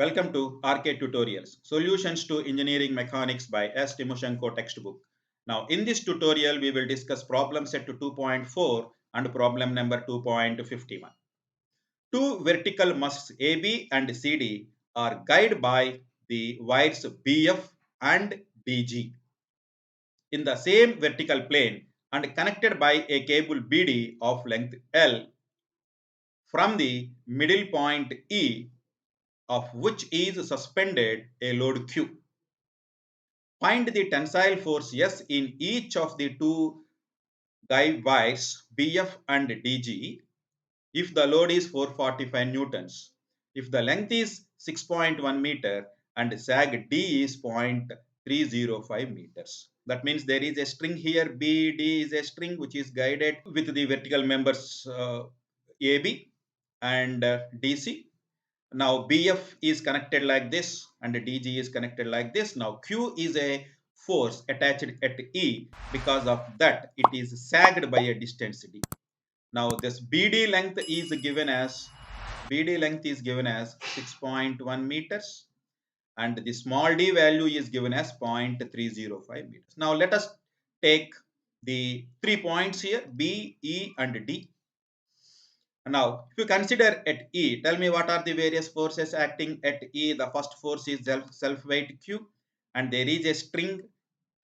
Welcome to RK Tutorials, Solutions to Engineering Mechanics by S. Timoshenko textbook. Now, in this tutorial, we will discuss problem set to 2.4 and problem number 2.51. Two vertical masks AB and CD are guided by the wires BF and DG in the same vertical plane and connected by a cable BD of length L from the middle point E of which is suspended a load Q. Find the tensile force S in each of the two guide wires BF and DG if the load is 445 newtons. If the length is 6.1 meter and sag D is 0.305 meters. That means there is a string here. BD is a string which is guided with the vertical members AB and DC. Now BF is connected like this and DG is connected like this. Now Q is a force attached at E. Because of that, it is sagged by a distance D. Now this BD length is given as 6.1 meters and the small d value is given as 0.305 meters. Now let us take the 3 points here, B, E and D. Now, if you consider at E, tell me what are the various forces acting at E. The first force is self-weight Q, and there is a string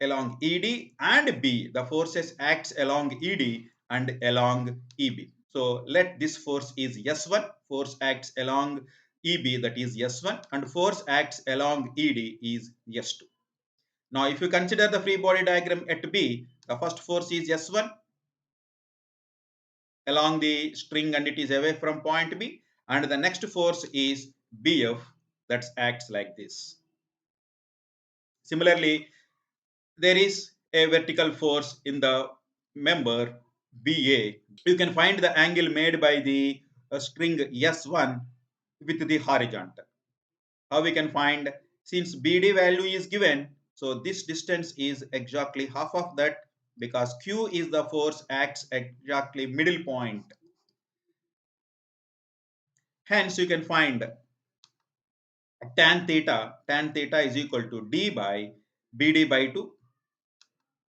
along ED and B. The forces acts along ED and along EB. So let this force is S1, force acts along EB, that is S1, and force acts along ED is S2. Now, if you consider the free body diagram at B, the first force is S1 along the string and it is away from point B, and the next force is BF that acts like this. Similarly, there is a vertical force in the member BA. You can find the angle made by the string S1 with the horizontal. How we can find? Since BD value is given, so this distance is exactly half of that because Q is the force acts exactly middle point. Hence, you can find tan theta is equal to D by BD by 2.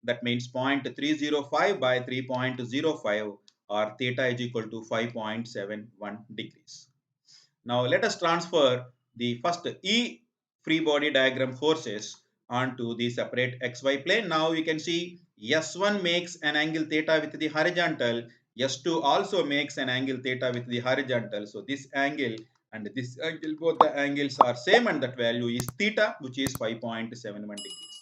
That means 0.305 by 3.05 or theta is equal to 5.71 degrees. Now let us transfer the first E free body diagram forces onto the separate XY plane. Now you can see S1 makes an angle theta with the horizontal. S2 also makes an angle theta with the horizontal. So this angle and this angle, both the angles are same and that value is theta, which is 5.71 degrees.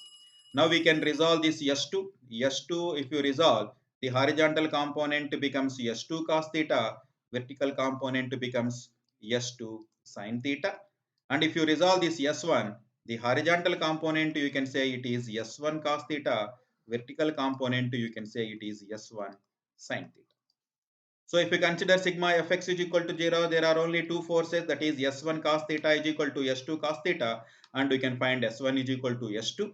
Now we can resolve this S2. S2, if you resolve, the horizontal component becomes S2 cos theta, vertical component becomes S2 sin theta. And if you resolve this S1, the horizontal component you can say it is S1 cos theta, vertical component you can say it is S1 sin theta. So if you consider sigma fx is equal to 0, there are only two forces, that is S1 cos theta is equal to S2 cos theta, and we can find S1 is equal to S2.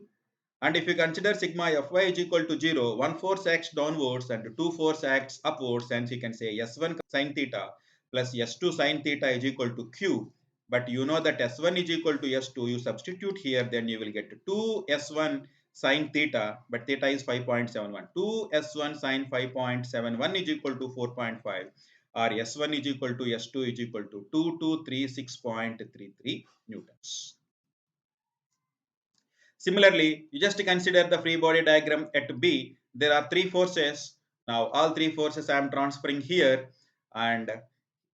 And if you consider sigma Fy is equal to 0, one force acts downwards and two force acts upwards, and you can say S1 sin theta plus S2 sin theta is equal to Q. But you know that S1 is equal to S2, you substitute here, then you will get 2 S1 sin theta, but theta is 5.71. 2 S1 sin 5.71 is equal to 4.5, or S1 is equal to S2 is equal to 2236.33 newtons. Similarly, you just consider the free body diagram at B. There are three forces. Now, all three forces I am transferring here, and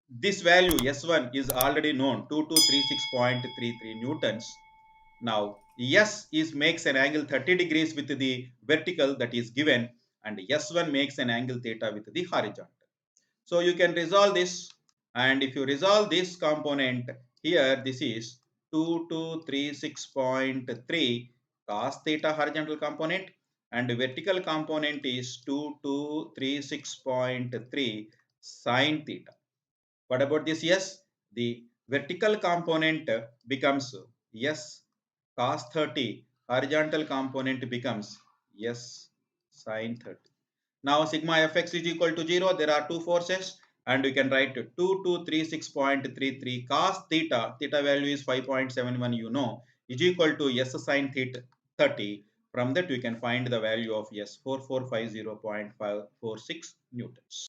this value S1 is already known, 2236.33 newtons. Now, S is makes an angle 30 degrees with the vertical that is given, and S1 makes an angle theta with the horizontal. So you can resolve this, and if you resolve this component here, this is 2236.3 cos theta horizontal component, and the vertical component is 2236.3 sin theta. What about this? Yes, the vertical component becomes S cos 30, horizontal component becomes S sin 30. Now sigma fx is equal to 0. There are two forces and we can write 2236.33 cos theta, theta value is 5.71, you know, is equal to s sine theta 30. From that we can find the value of s 4450.546 newtons.